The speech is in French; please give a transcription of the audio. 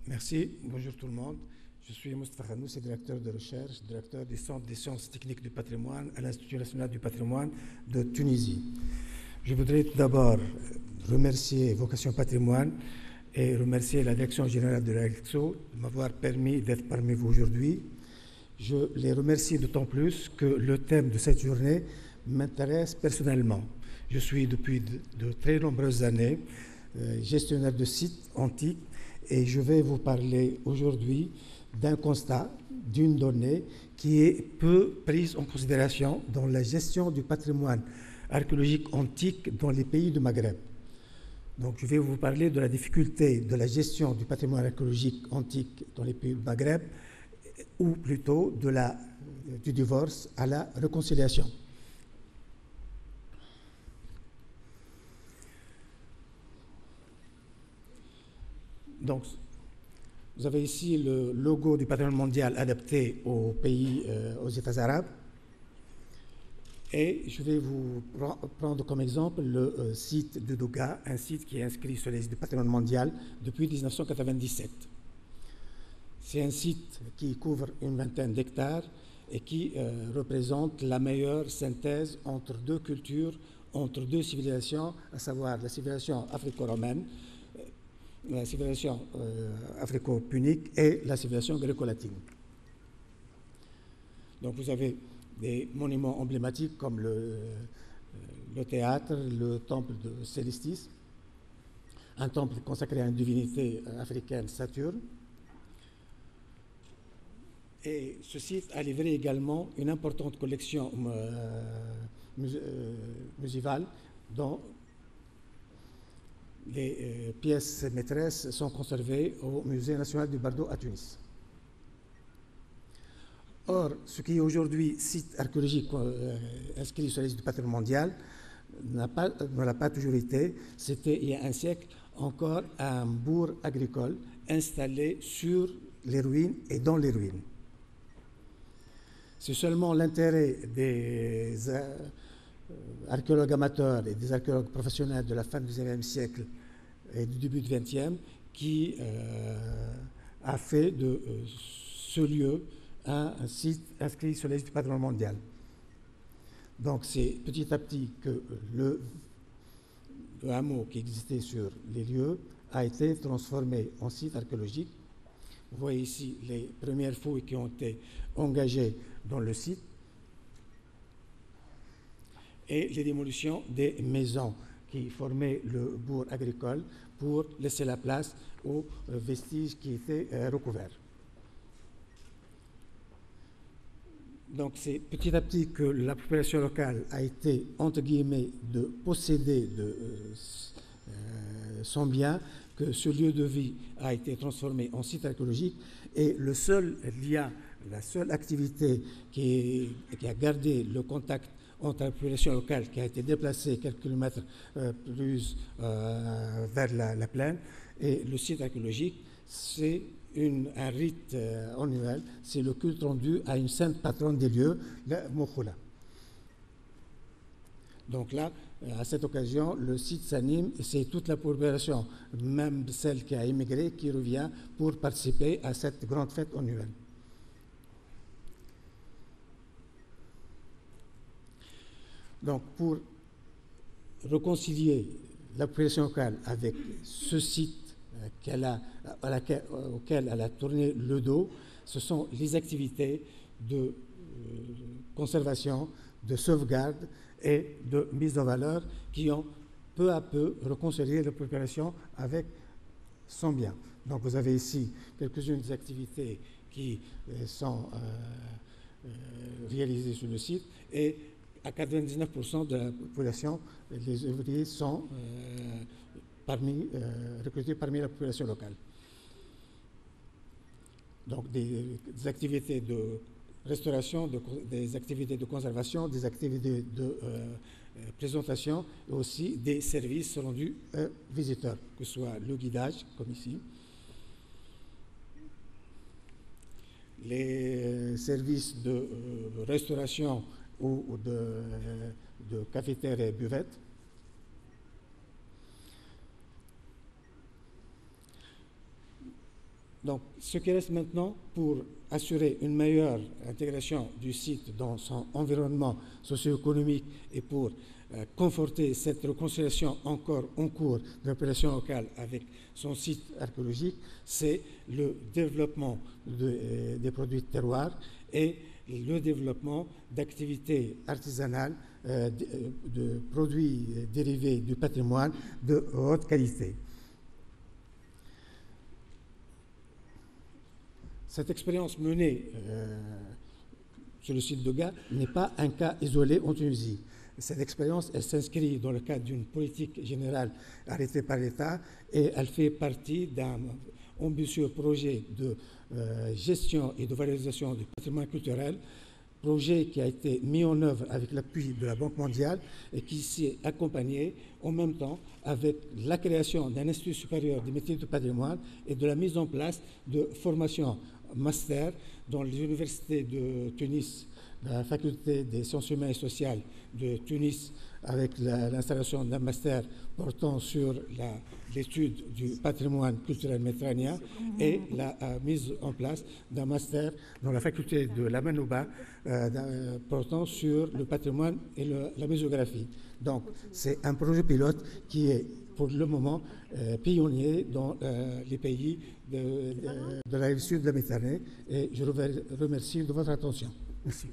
Merci. Bonjour tout le monde. Je suis Moustapha Khanous, directeur de recherche, directeur du Centre des sciences techniques du patrimoine à l'Institut national du patrimoine de Tunisie. Je voudrais tout d'abord remercier Vocation Patrimoine et remercier la Direction générale de l'AXO de m'avoir permis d'être parmi vous aujourd'hui. Je les remercie d'autant plus que le thème de cette journée m'intéresse personnellement. Je suis depuis de très nombreuses années gestionnaire de sites antiques et je vais vous parler aujourd'hui d'un constat, d'une donnée qui est peu prise en considération dans la gestion du patrimoine archéologique antique dans les pays du Maghreb. Donc je vais vous parler de la difficulté de la gestion du patrimoine archéologique antique dans les pays du Maghreb, ou plutôt du divorce à la réconciliation. Donc, vous avez ici le logo du patrimoine mondial adapté aux pays, aux États arabes. Et je vais vous prendre comme exemple le site de Douga, un site qui est inscrit sur les listes du patrimoine mondial depuis 1997. C'est un site qui couvre une vingtaine d'hectares et qui représente la meilleure synthèse entre deux cultures, entre deux civilisations, à savoir la civilisation africo-romaine, la civilisation africo-punique et la civilisation gréco-latine. Donc vous avez des monuments emblématiques comme le théâtre, le temple de Célestis, un temple consacré à une divinité africaine, Saturne. Et ce site a livré également une importante collection musicale dont les pièces maîtresses sont conservées au Musée national du Bardo à Tunis. Or, ce qui est aujourd'hui site archéologique inscrit sur la liste du patrimoine mondial ne l'a pas toujours été. C'était il y a un siècle encore un bourg agricole installé sur les ruines et dans les ruines. C'est seulement l'intérêt des archéologues amateurs et des archéologues professionnels de la fin du XIXe siècle et du début du XXe qui a fait de ce lieu un site inscrit sur la liste du patrimoine mondial. Donc c'est petit à petit que le hameau qui existait sur les lieux a été transformé en site archéologique. Vous voyez ici les premières fouilles qui ont été engagées dans le site et les démolitions des maisons qui formaient le bourg agricole pour laisser la place aux vestiges qui étaient recouverts. Donc c'est petit à petit que la population locale a été, entre guillemets, de posséder de son bien, que ce lieu de vie a été transformé en site archéologique et le seul lien, la seule activité qui a gardé le contact entre la population locale qui a été déplacée quelques kilomètres plus vers la plaine et le site archéologique, c'est un rite annuel, c'est le culte rendu à une sainte patronne des lieux, la Moukhoula. Donc là, à cette occasion, le site s'anime et c'est toute la population, même celle qui a immigré, qui revient pour participer à cette grande fête annuelle. Donc, pour réconcilier la population locale avec ce site auquel elle a tourné le dos, ce sont les activités de conservation, de sauvegarde et de mise en valeur qui ont peu à peu réconcilié la population avec son bien. Donc vous avez ici quelques-unes des activités qui sont réalisées sur le site et à 99% de la population, les ouvriers sont recrutés parmi la population locale. Donc des activités de restauration, des activités de conservation, des activités de présentation et aussi des services rendus aux visiteurs, que ce soit le guidage, comme ici, les services de restauration ou de cafétéria et buvette, Donc, ce qui reste maintenant pour assurer une meilleure intégration du site dans son environnement socio-économique et pour conforter cette réconciliation encore en cours de la population locale avec son site archéologique, c'est le développement des produits de terroir et le développement d'activités artisanales, de produits dérivés du patrimoine de haute qualité. Cette expérience menée sur le site de Ga n'est pas un cas isolé en Tunisie. Cette expérience, elle s'inscrit dans le cadre d'une politique générale arrêtée par l'État et elle fait partie d'un ambitieux projet de gestion et de valorisation du patrimoine culturel, projet qui a été mis en œuvre avec l'appui de la Banque mondiale et qui s'est accompagné en même temps avec la création d'un institut supérieur des métiers du patrimoine et de la mise en place de formations master dans les universités de Tunis, la faculté des sciences humaines et sociales de Tunis, avec l'installation d'un master portant sur l'étude du patrimoine culturel méditerranéen et la mise en place d'un master dans la faculté de la Manouba portant sur le patrimoine et la muséographie. Donc, c'est un projet pilote qui est pour le moment pionnier dans les pays de la rive sud de la Méditerranée et je vous remercie de votre attention. Merci.